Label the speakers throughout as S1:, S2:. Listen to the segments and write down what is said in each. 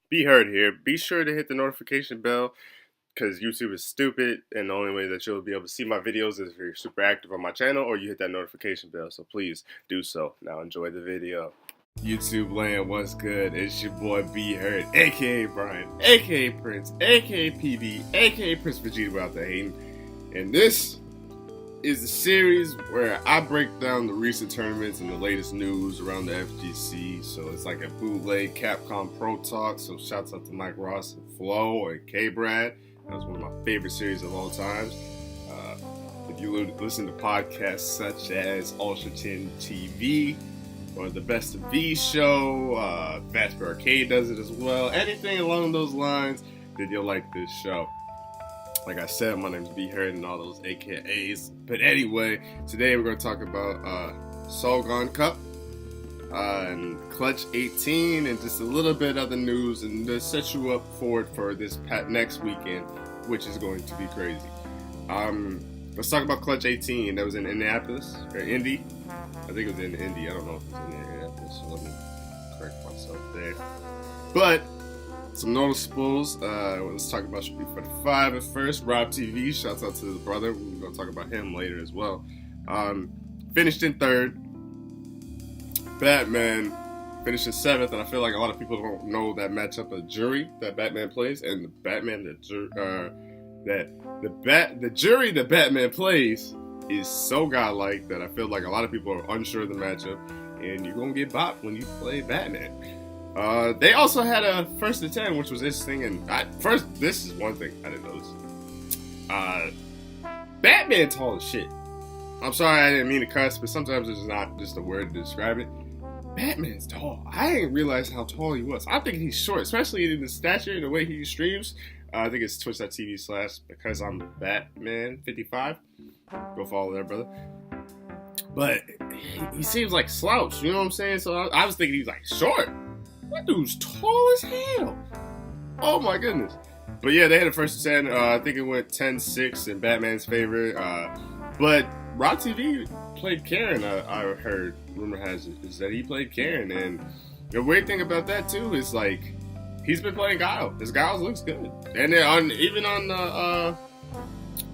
S1: Beheard here. Be sure to hit the notification bell because YouTube is stupid, and the only way that you'll be able to see my videos is if you're super active on my channel or you hit that notification bell. So please do so. Now enjoy the video. YouTube land, what's good? It's your boy Beheard, aka Brian, aka Prince, aka PB, aka Prince Vegeta without the hating. And this is the series where I break down the recent tournaments and the latest news around the FGC. So it's like a bootleg Capcom Pro Talk. So shouts out to Mike Ross and Flo and K-Brad. That was one of my favorite series of all times. If you listen to podcasts such as Ultra 10 TV or the Best of V show, Fast Arcade does it as well. Anything along those lines, then you'll like this show. Like I said, my name's Beheard and all those AKAs. But anyway, today we're going to talk about Sagion Cup and Clutch 18 and just a little bit of the news and to set you up for this next weekend, which is going to be crazy. Let's talk about Clutch 18. That was in Indianapolis, or Indy. I think it was in Indy. I don't know if it was in Indianapolis, so let me correct myself there. But some noticeables. Let's talk about Street Fighter 5 at first. Rob TV, shouts out to the brother. We're going to talk about him later as well. Finished in third. Batman finished in seventh, and I feel like a lot of people don't know that matchup of Jury that Batman plays, and the Batman the Jury that Batman plays is so godlike that I feel like a lot of people are unsure of the matchup, and you're gonna get bopped when you play Batman. They also had a first to 10, which was interesting, and this is one thing I didn't notice. Batman tall as shit. I'm sorry, I didn't mean to cuss, but sometimes it's not just a word to describe it. Batman's tall. I didn't realize how tall he was. I think he's short, especially in the stature and the way he streams. I think it's twitch.tv/because I'm Batman55. Go follow there, brother. But he seems like slouch, you know what I'm saying? So I was thinking he's like short. That dude's tall as hell. Oh my goodness. But yeah, they had a first 10. I think it went 10-6 in Batman's favor. But Rock TV played Karen, I heard. Rumor has it is that he played Karen. And the weird thing about that too is like he's been playing Guile. His Guile looks good. And then even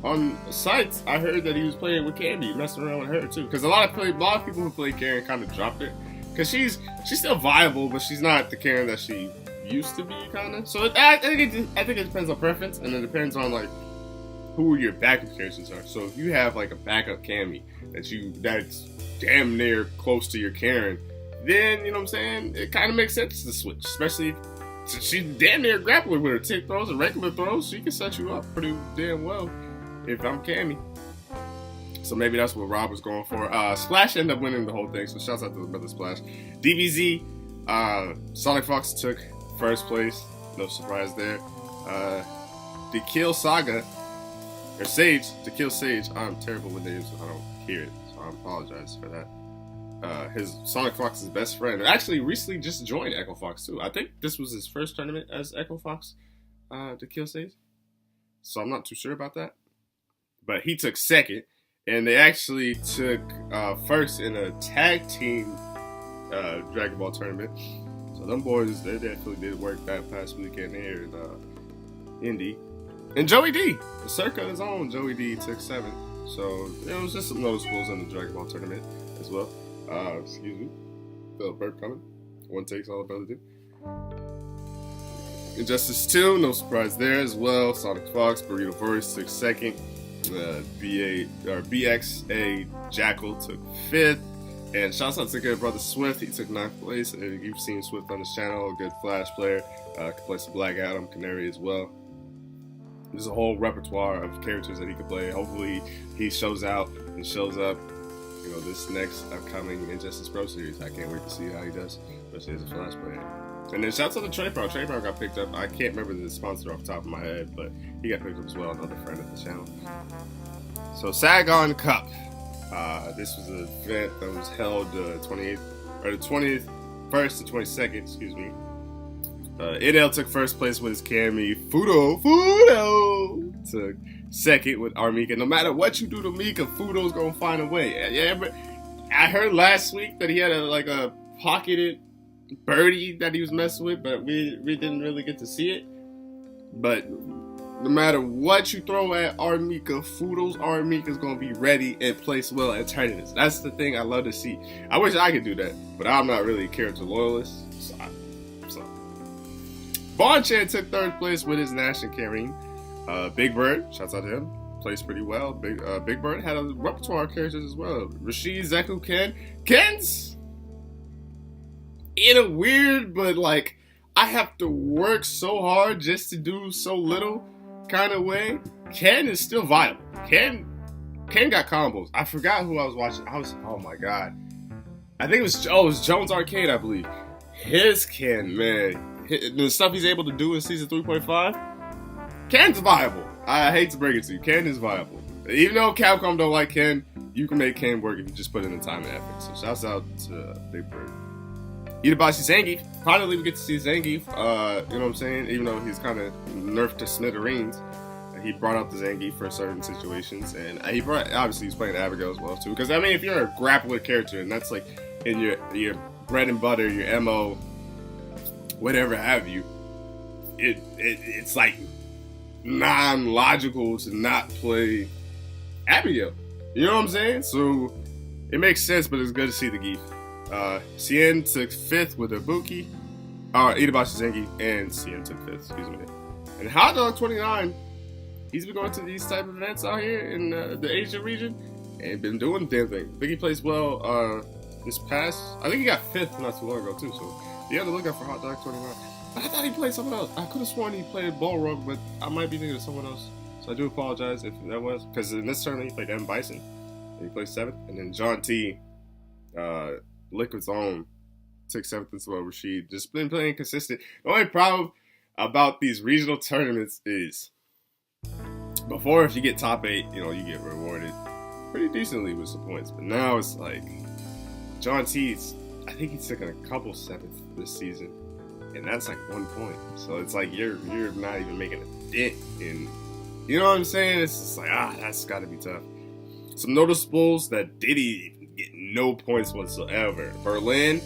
S1: on sites, I heard that he was playing with Candy, messing around with her too. Because a lot of people who play Karen kind of dropped it. Because she's still viable, but she's not the Karen that she used to be, kind of. So I think it depends on preference, and it depends on like who your backup characters are. So if you have like a backup Cammy that's damn near close to your Karen, then you know what I'm saying, it kind of makes sense to switch. Especially if she's damn near grappling with her tick throws and regular throws, she can set you up pretty damn well. If I'm Cammy. So maybe that's what Rob was going for. Splash ended up winning the whole thing, so shouts out to the brother Splash. DBZ, Sonic Fox took first place. No surprise there. To Kill Sage. I'm terrible with names, so I don't hear it, so I apologize for that. His Sonic Fox's best friend actually recently just joined Echo Fox too. I think this was his first tournament as Echo Fox to Kill Sage. So I'm not too sure about that. But he took second. And they actually took first in a tag team Dragon Ball tournament. So them boys, they definitely did work that past weekend here in Indy. And Joey D, the Circa's own Joey D, took 7th. So it was just some noticeables in the Dragon Ball tournament as well. Excuse me. Feel a burp coming. One takes all about to do. Injustice 2, no surprise there as well. Sonic Fox, Burrito Verse took 2nd. BXA Jackal took 5th, and shouts out to good brother Swift. He took 9th place. And you've seen Swift on this channel, a good Flash player. Can play some Black Adam, Canary as well. There's a whole repertoire of characters that he could play. Hopefully, he shows out and shows up. You know, this next upcoming Injustice Pro series. I can't wait to see how he does, especially as a Flash player. And then shouts out to Trey Pro. Trey Pro got picked up. I can't remember the sponsor off the top of my head, but he got picked up as well. Another friend of the channel. So Sagion Cup. This was an event that was held the 21st to 22nd. Excuse me. NL took first place with his Cammy. Fudo took second with Armika. No matter what you do to Mika, Fudo's gonna find a way. Yeah, but I heard last week that he had a pocketed birdie that he was messing with, but we didn't really get to see it. But no matter what you throw at Armika Foodles, Armika's gonna be ready and place well at tournaments. That's the thing I love to see. I wish I could do that, but I'm not really a character loyalist. So. Bonchan took third place with his Nash and Kareem. Big Bird, shouts out to him, plays pretty well. Big Bird had a repertoire of characters as well. Rashid, Zeku, Ken's in a weird, but like I have to work so hard just to do so little kind of way. Ken is still viable. Ken got combos. I forgot who I was watching. Oh my god. I think it was Jones Arcade, I believe. His Ken, man. The stuff he's able to do in season 3.5. Ken's viable. I hate to break it to you. Ken is viable. Even though Capcom don't like Ken, you can make Ken work if you just put in the time and effort. So shouts out to Big Bird. Itabashi Zangief. Finally, we get to see Zangief. You know what I'm saying? Even though he's kind of nerfed to smithereens, he brought up the Zangief for certain situations, and obviously he's playing Abigail as well too. Because I mean, if you're a grappler character, and that's like in your bread and butter, your MO, whatever have you, it's like non-logical to not play Abigail. You know what I'm saying? So it makes sense, but it's good to see the Geef. Cien took 5th with Ibuki. Itabashi Zangief and Cien took 5th, excuse me. And Hot Dog 29, he's been going to these type of events out here in the Asia region and been doing the damn thing. Biggie plays well this past, I think he got 5th not too long ago too, so be on the lookout for Hot Dog 29. But I thought he played someone else. I could have sworn he played Ballrug, but I might be thinking of someone else. So I do apologize if that was, because in this tournament he played M. Bison, and he played 7th, and then John T, Liquid's own, took 7th as well. Rashid just been playing consistent. The only problem about these regional tournaments is before, if you get top 8, you know, you get rewarded pretty decently with some points. But now it's like John T's, I think he's taken a couple 7th this season, and that's like 1 point. So it's like you're not even making a dent in, you know what I'm saying? It's just like, that's got to be tough. Some noticeables that Diddy get no points whatsoever. Berlin,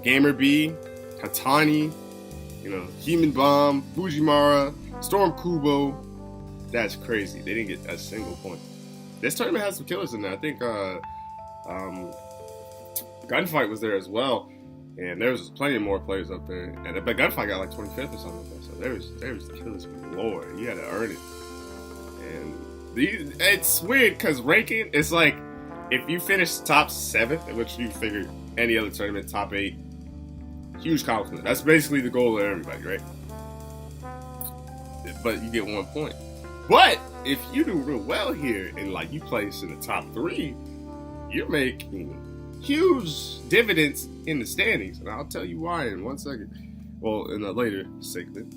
S1: Gamer B, Katani, you know, Human Bomb, Fujimara, Storm Kubo. That's crazy. They didn't get a single point. This tournament has some killers in there. I think Gunfight was there as well, and there was plenty more players up there. But Gunfight got like 25th or something like that. So there was killers galore. You had to earn it. And it's weird because ranking, it's like if you finish top 7th, which you figure any other tournament, top 8, huge compliment. That's basically the goal of everybody, right? But you get 1 point. But if you do real well here and like you place in the top 3, you're making huge dividends in the standings, and I'll tell you why in 1 second. Well, in a later segment.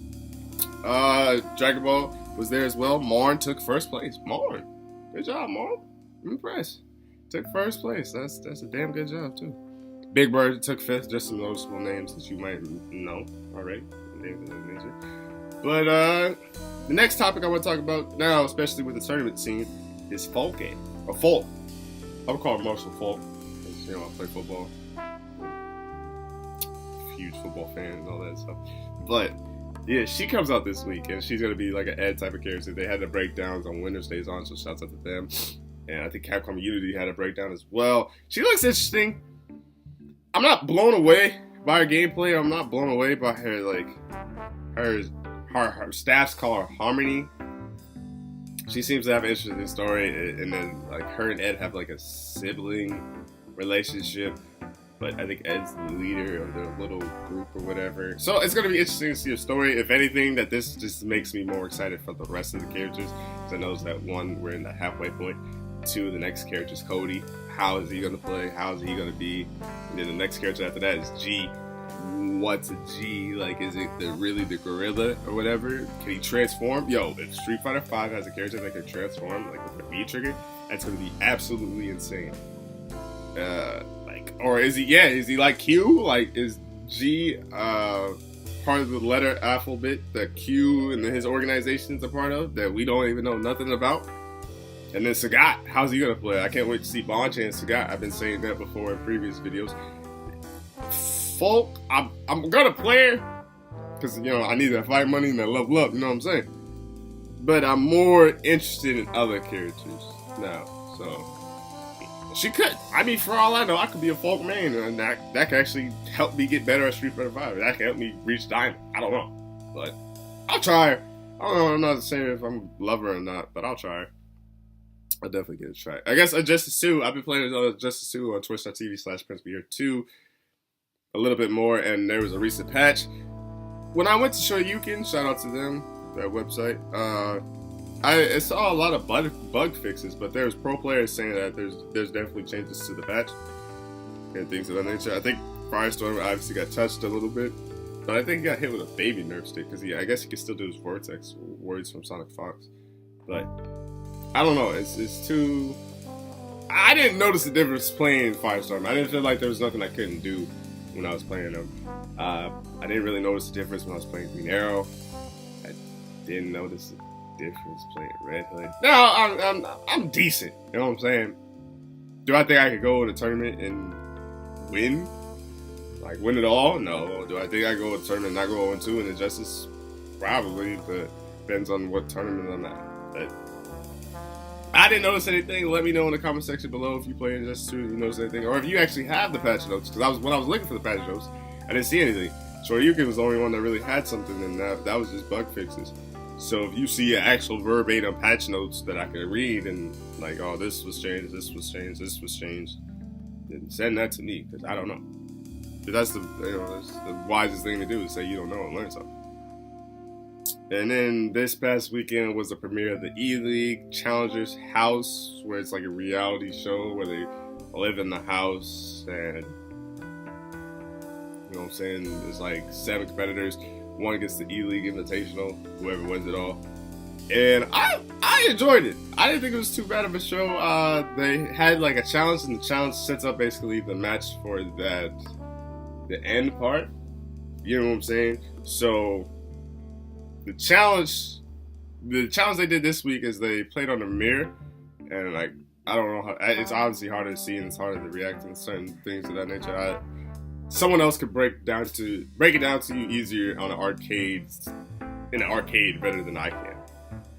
S1: Dragon Ball was there as well. Marn took 1st place. Marn, good job, Marn. I'm impressed. Took 1st place. That's a damn good job too. Big Bird took 5th. Just some noticeable names that you might know already. Names of that nature. But the next topic I want to talk about now, especially with the tournament scene, is Folk game or Folk. I would call it Marshall Folk. You know, I play football. Huge football fan and all that stuff. But yeah, she comes out this week and she's gonna be like an Ed type of character. They had the breakdowns on Winter Stays On, so shouts out to them. And I think Capcom Unity had a breakdown as well. She looks interesting. I'm not blown away by her gameplay. I'm not blown away by her like her staffs call her Harmony. She seems to have an interesting story, and then like her and Ed have like a sibling relationship, but I think Ed's the leader of their little group or whatever. So it's going to be interesting to see a story. If anything, that this just makes me more excited for the rest of the characters, because I know that 1, we're in the halfway point. 2, the next character is Cody. How is he going to play? How is he going to be? And then the next character after that is G. What's a G? Like, is it really the gorilla or whatever? Can he transform? Yo, if Street Fighter V has a character that can transform, like with the V trigger, that's going to be absolutely insane. Or is he like Q? Like, is G part of the letter alphabet that Q and his organization is a part of that we don't even know nothing about? And then Sagat, how's he gonna play? I can't wait to see Bonchan and Sagat. I've been saying that before in previous videos. Folk, I'm gonna play her because I need that fight money and that level up. You know what I'm saying? But I'm more interested in other characters now. So she could. I mean, for all I know, I could be a Folk main, and that could actually help me get better at Street Fighter 5. That could help me reach Diamond. I don't know, but I'll try her. I don't know. I'm not saying if I'm love her or not, but I'll try her. I'll definitely give it a try. I guess Justice 2. I've been playing Justice 2 on twitch.tv/PrinceBeheard2 a little bit more, and there was a recent patch. When I went to Shoryuken, shout out to them, that website, I saw a lot of bug fixes, but there's pro players saying that there's definitely changes to the patch and things of that nature. I think Firestorm obviously got touched a little bit, but I think he got hit with a baby nerf stick because I guess he can still do his Vortex words from Sonic Fox, but I don't know. It's too. I didn't notice the difference playing Firestorm. I didn't feel like there was nothing I couldn't do when I was playing him. I didn't really notice the difference when I was playing Green Arrow. I didn't notice the difference playing Red Hood. No, I'm decent. You know what I'm saying? Do I think I could go in a tournament and win? Like win it all? No. Do I think I go in a tournament and not go 0-2 in Injustice? Probably, but depends on what tournament I'm at. But I didn't notice anything. Let me know in the comment section below if you play Injustice 2 and you notice anything, or if you actually have the patch notes. Because when I was looking for the patch notes, I didn't see anything. Shoryuken was the only one that really had something, and that was just bug fixes. So if you see an actual verbatim patch notes that I can read and like, oh, this was changed, this was changed, this was changed, then send that to me because I don't know. But that's that's the wisest thing to do is say you don't know and learn something. And then this past weekend was the premiere of the E-League Challengers House, where it's like a reality show where they live in the house and, you know what I'm saying, there's like 7 competitors. One gets the E-League Invitational, whoever wins it all. And I enjoyed it. I didn't think it was too bad of a show. They had like a challenge, and the challenge sets up basically the match for the end part. You know what I'm saying? So the challenge they did this week is they played on a mirror, and like I don't know how it's obviously harder to see and it's harder to react to certain things of that nature. Someone else could break it down to you easier on in an arcade better than I can.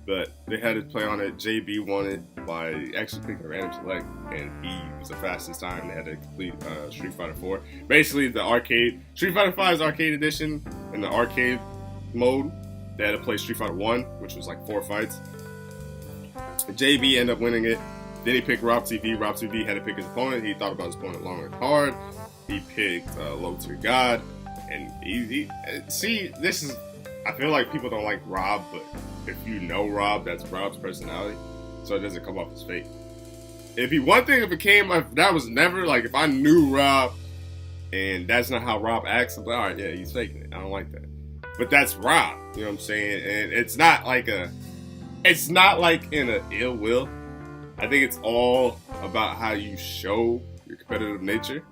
S1: But they had to play on it. JB won it by actually picking a random select, and he was the fastest time. They had to complete Street Fighter 4. Basically, the arcade Street Fighter 5's arcade edition in the arcade mode. They had to play Street Fighter 1, which was like 4 fights. JB ended up winning it. Then he picked Rob TV. Rob TV had to pick his opponent. He thought about his opponent long and hard. He picked Low Tier God, and he see, this is, I feel like people don't like Rob, but if you know Rob, that's Rob's personality, so it doesn't come off his fake. That was never, like, if I knew Rob, and that's not how Rob acts, I'm like, alright, yeah, he's faking it, I don't like that. But that's Rob, you know what I'm saying, and it's not like in a ill will. I think it's all about how you show your competitive nature.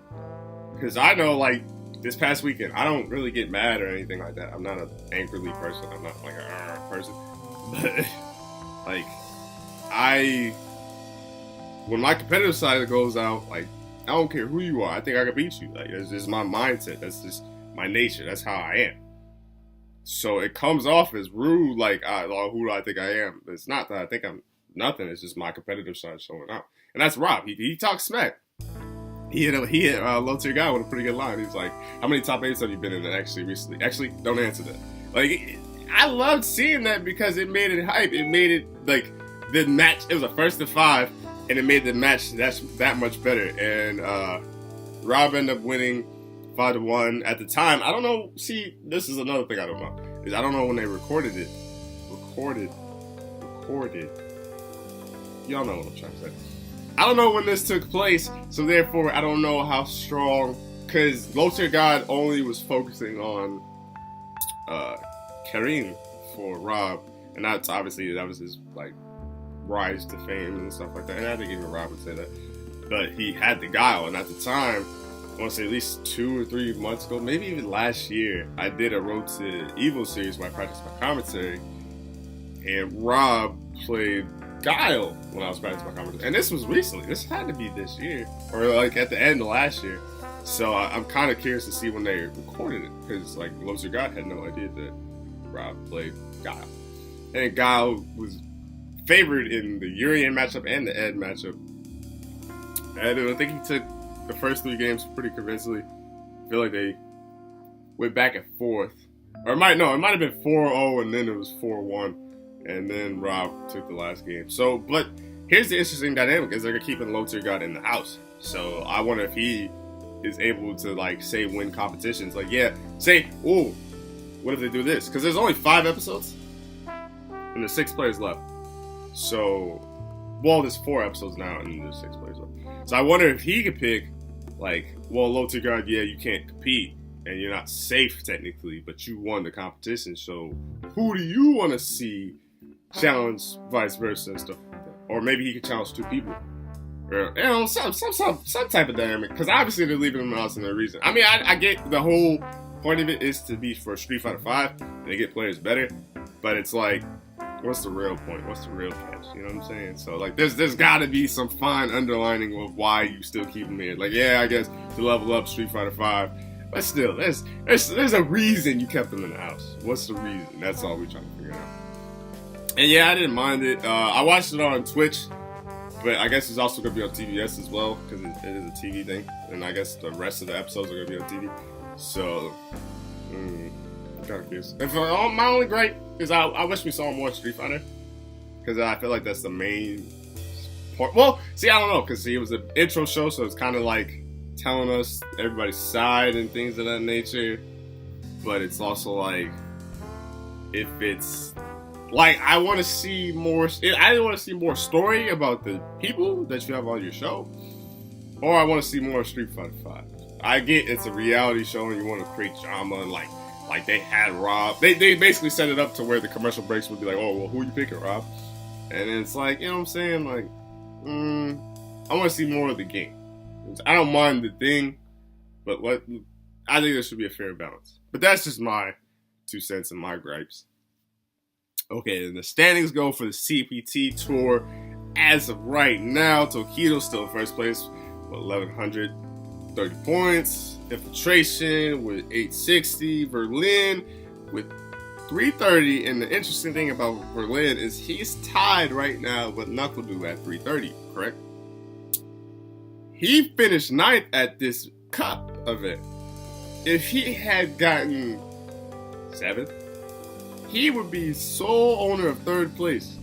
S1: Because I know, like, this past weekend, I don't really get mad or anything like that. I'm not an angrily person. I'm not, like, a person. But, like, when my competitive side goes out, like, I don't care who you are. I think I can beat you. Like, that's just my mindset. That's just my nature. That's how I am. So it comes off as rude, like, who do I think I am? But it's not that I think I'm nothing. It's just my competitive side showing out. And that's Rob. He talks smack. He hit Low Tier Guy with a pretty good line. He's like, how many top 8s have you been in actually recently? Actually, don't answer that. Like, I loved seeing that because it made it hype. It made it, like, the match, it was a 1st to 5, and it made the match that much better. And Rob ended up winning 5-1 at the time. I don't know, see, this is another thing I don't know. Is I don't know when they recorded it. Recorded. Y'all know what I'm trying to say. I don't know when this took place, so therefore I don't know how strong, because Low Tier God only was focusing on Karim for Rob, and that's obviously, that was his, like, rise to fame and stuff like that, and I think even Rob would say that, but he had the guile, and at the time, I want to say at least 2 or 3 months ago, maybe even last year, I did a Road to Evil series where I practiced my commentary, and Rob played Guile when I was practicing my commentary. And this was recently. This had to be this year. Or like at the end of last year. So I'm kind of curious to see when they recorded it, because like Loser God had no idea that Rob played Guile, and Guile was favored in the Urian matchup and the Ed matchup. And I think he took the first 3 games pretty convincingly. I feel like they went back and forth, or it might have been 4-0 and then it was 4-1, and then Rob took the last game. So, but here's the interesting dynamic: is they're keeping Low Tier God in the house. So I wonder if he is able to, like, say, win competitions. Like, yeah, say, oh, what if they do this? Because there's only 5 episodes, and there's 6 players left. So, well, there's 4 episodes now, and there's 6 players left. So I wonder if he could pick, like, well, Low Tier God, yeah, you can't compete, and you're not safe technically, but you won the competition. So who do you want to see challenge, vice versa, and stuff like that? Or maybe he could challenge 2 people. Or, you know, some type of dynamic. Because obviously they're leaving him out for no reason. I mean, I get the whole point of it is to be for Street Fighter 5, and they get players better. But it's like, what's the real point? What's the real catch? You know what I'm saying? So, like, there's got to be some fine underlining of why you still keep him here. Like, yeah, I guess to level up Street Fighter 5. But still, there's a reason you kept him in the house. What's the reason? That's all we're trying to figure out. And yeah, I didn't mind it. I watched it on Twitch, but I guess it's also going to be on TBS as well, because it is a TV thing. And I guess the rest of the episodes are going to be on TV. So, I'm kind of curious. And my only gripe is I wish we saw more Street Fighter, because I feel like that's the main part. Well, see, I don't know, because it was an intro show, so it's kind of like telling us everybody's side and things of that nature. But it's also like, if it's like, I want to see more. I want to see more story about the people that you have on your show, or I want to see more Street Fighter 5. I get it's a reality show and you want to create drama, and like they had Rob. They basically set it up to where the commercial breaks would be like, oh, well, who you picking, Rob? And it's like, you know what I'm saying? Like, I want to see more of the game. I don't mind the thing, but I think there should be a fair balance. But that's just my 2 cents and my gripes. Okay, and the standings go for the CPT Tour. As of right now, Tokido's still in first place with 1,130 points. Infiltration with 860. Berlin with 330. And the interesting thing about Berlin is he's tied right now with NuckleDu at 330, correct? He finished 9th at this Cup event. If he had gotten 7th, he would be sole owner of 3rd place.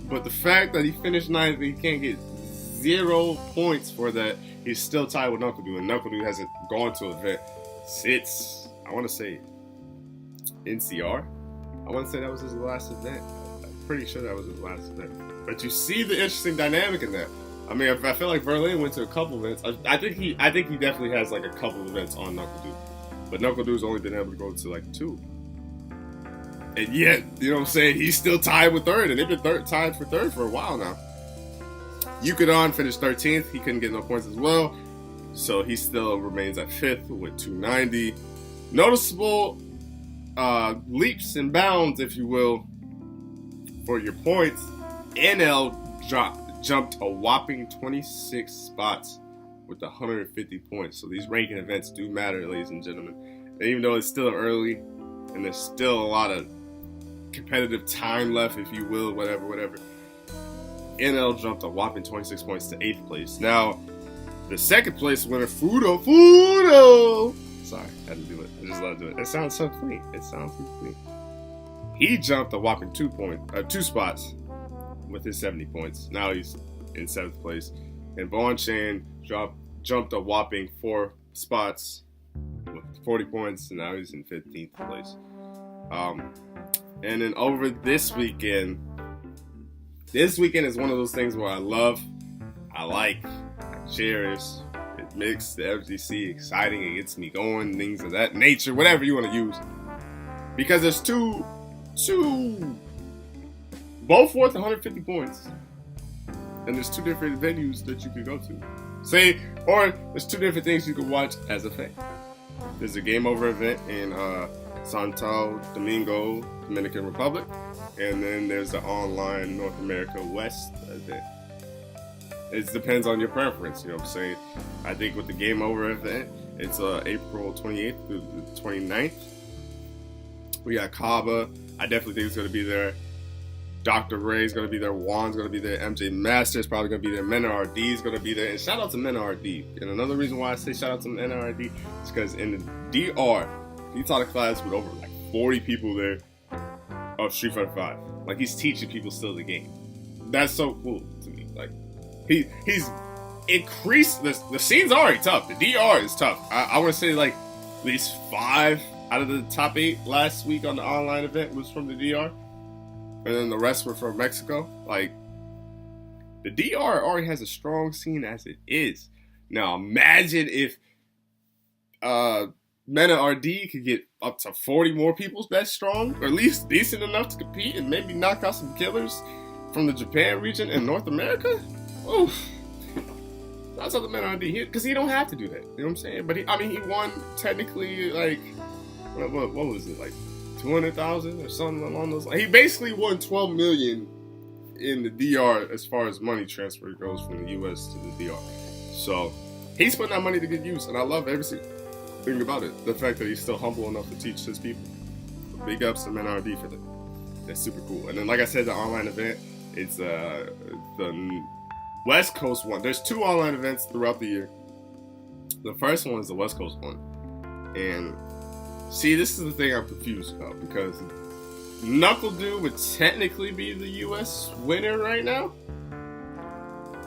S1: But the fact that he finished 9th, he can't get 0 points for that. He's still tied with NuckleDu, and NuckleDu hasn't gone to an event since, I want to say, NCR. I want to say that was his last event. I'm pretty sure that was his last event. But you see the interesting dynamic in that. I mean, I feel like Berlin went to a couple events. I think he definitely has like a couple of events on NuckleDu, but NuckleDu's only been able to go to like 2. And yet, you know what I'm saying, he's still tied with 3rd, and they've been tied for 3rd for a while now. Yukadon finished 13th. He couldn't get no points as well, so he still remains at 5th with 290. Noticeable leaps and bounds, if you will, for your points. NL jumped a whopping 26 spots with 150 points. So these ranking events do matter, ladies and gentlemen. And even though it's still early and there's still a lot of competitive time left, if you will, whatever, NL jumped a whopping 26 points to 8th place. Now, the 2nd place winner, Fudo! Sorry, I had to do it. I just love to do it. It sounds so clean. It sounds too clean. He jumped a whopping 2 spots with his 70 points. Now he's in 7th place. And Bon Chan jumped a whopping 4 spots with 40 points, and now he's in 15th place. And then over this weekend is one of those things where I love, I like, I cherish. It makes the FGC exciting. It gets me going, things of that nature, whatever you want to use. Because there's two both worth 150 points. And there's 2 different venues that you could go to. Or there's 2 different things you could watch as a fan. There's a game over event in Santo Domingo, Dominican Republic. And then there's the online North America West event. It depends on your preference, you know what I'm saying? I think with the game over event, It's April 28th through the 29th. We got Kaba. I definitely think it's going to be there. Dr. Ray's going to be there. Juan's going to be there. MJ Master's probably going to be there. Mena RD's going to be there. And shout out to Mena RD. And another reason why I say shout out to Mena RD is because in the DR, he taught a class with over like 40 people there of Street Fighter 5. Like, he's teaching people still the game. That's so cool to me. Like, he's increased. The scene's already tough. The DR is tough. I want to say like at least 5 out of the top 8 last week on the online event was from the DR. And then the rest were from Mexico. Like, the DR already has a strong scene as it is. Now, imagine if Mena RD could get up to 40 more people that strong, or at least decent enough to compete and maybe knock out some killers from the Japan region and North America. Oof. That's how the Mena RD, because he don't have to do that. You know what I'm saying? But he won technically, like, what was it, like 200,000 or something along those lines. He basically won 12 million in the DR as far as money transfer goes from the US to the DR. So he's putting that money to good use, and I love every single thing about it. The fact that he's still humble enough to teach his people. Big ups to MNRD for that. That's super cool. And then, like I said, the online event, it's the West Coast one. There's 2 online events throughout the year. The first one is the West Coast one. And see, this is the thing I'm confused about, because Knuckle Dude would technically be the US winner right now.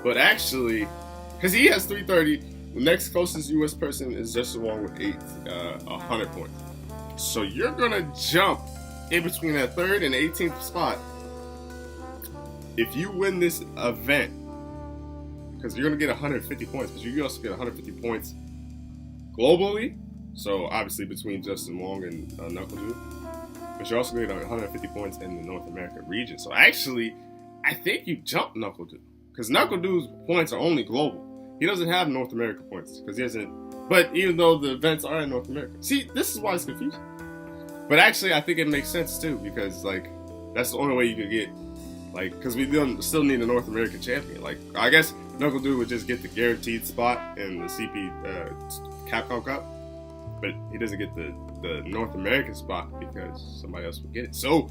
S1: But actually, because he has 330, the next closest US person is just along with 100 points. So you're going to jump in between that 3rd and 18th spot if you win this event. Because you're going to get 150 points, but you can also get 150 points globally. So, obviously, between Justin Wong and Knuckle Dude. But you're also going to get 150 points in the North America region. So, actually, I think you jump Knuckle Dude. Because Knuckle Dude's points are only global. He doesn't have North America points. Because he hasn't. But even though the events are in North America. See, this is why it's confusing. But actually, I think it makes sense, too. Because, like, that's the only way you could get. Like, because we still need a North American champion. Like, I guess Knuckle Dude would just get the guaranteed spot in the CP Capcom Cup. But he doesn't get the North American spot because somebody else would get it. So,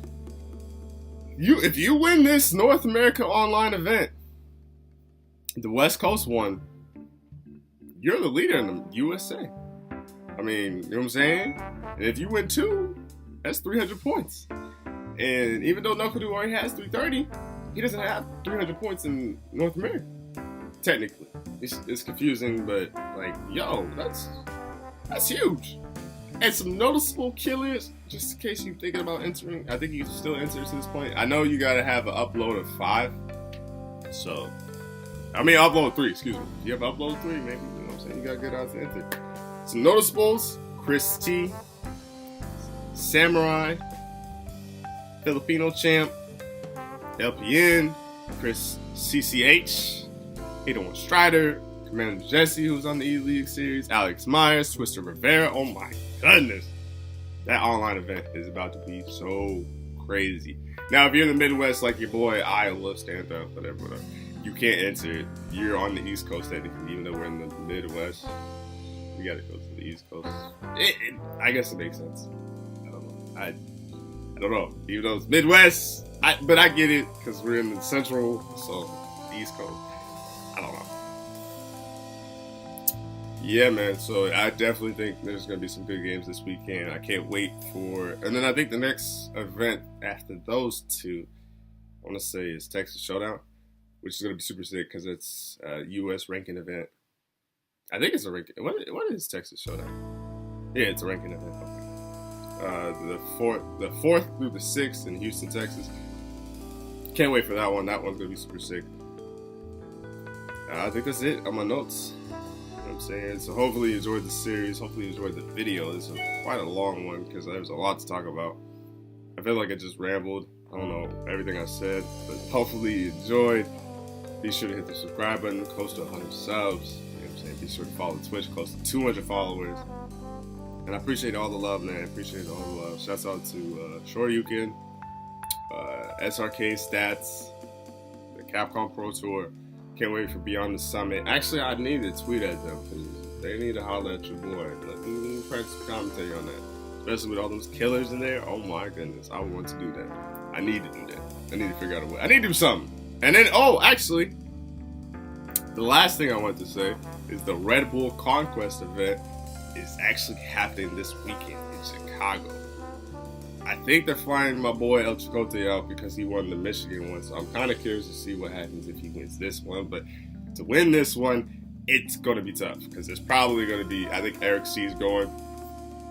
S1: if you win this North America online event, the West Coast one, you're the leader in the USA. I mean, you know what I'm saying? And if you win 2, that's 300 points. And even though Knuckle Dude already has 330, he doesn't have 300 points in North America. Technically. It's confusing, but, like, yo, that's huge. And some noticeable killers, just in case you're thinking about entering. I think you can still enter to this point. I know you gotta have an upload of 5. So, upload 3, excuse me. If you have upload 3, maybe, you know what I'm saying? You got good odds to enter. Some noticeables: Chris T, Samurai, Filipino Champ, LPN, Chris CCH, 801 Strider, Commander Jesse, who's on the E-League series, Alex Myers, Twister Rivera. Oh my goodness. That online event is about to be so crazy. Now, if you're in the Midwest, like your boy, Iowa, stand up, whatever, you can't enter it. You're on the East Coast, technically, even though we're in the Midwest. We gotta go to the East Coast. I guess it makes sense. I don't know. I don't know. Even though it's Midwest, but I get it, because we're in the Central, so East Coast. I don't know. Yeah, man. So I definitely think there's going to be some good games this weekend. I can't wait for... And then I think the next event after those 2, I want to say, is Texas Showdown, which is going to be super sick because it's a U.S. ranking event. I think it's a ranking... What is Texas Showdown? Yeah, it's a ranking event. Okay. The 4th through the 6th in Houston, Texas. Can't wait for that one. That one's going to be super sick. I think that's it on my notes. You know what I'm saying? So hopefully you enjoyed the series. Hopefully you enjoyed the video. This is quite a long one because there's a lot to talk about. I feel like I just rambled. I don't know everything I said, but hopefully you enjoyed. Be sure to hit the subscribe button, close to 100 subs. You know what I'm saying? Be sure to follow Twitch, close to 200 followers. And I appreciate all the love, man. I appreciate all the love. Shouts out to Shoryuken, SRK Stats, the Capcom Pro Tour. Can't wait for Beyond the Summit. Actually, I need to tweet at them because They need to holler at your boy. Let me practice commentary on that. Especially with all those killers in there. Oh my goodness. I want to do that. I need to do that. I need to figure out a way. I need to do something. And then, oh, actually, the last thing I want to say is the Red Bull Conquest event is actually happening this weekend in Chicago. I think they're flying my boy El Chicote out because he won the Michigan one. So I'm kind of curious to see what happens if he wins this one. But to win this one, it's going to be tough because there's probably going to be, I think Eric C is going.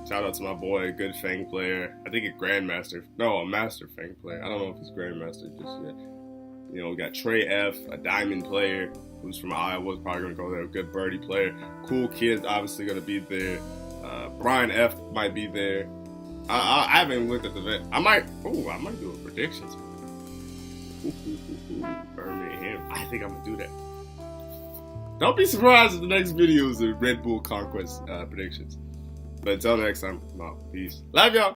S1: Shout out to my boy, good Fang player. I think a Grandmaster. No, a Master Fang player. I don't know if he's Grandmaster just yet. You know, we got Trey F, a Diamond player who's from Iowa. Probably going to go there. A good birdie player. Cool Kid's obviously going to be there. Brian F might be there. I haven't looked at the event. I might do a predictions. Birmingham. I think I'm going to do that. Don't be surprised if the next video is the Red Bull Conquest predictions. But until next time, I'm out. Peace. Love y'all.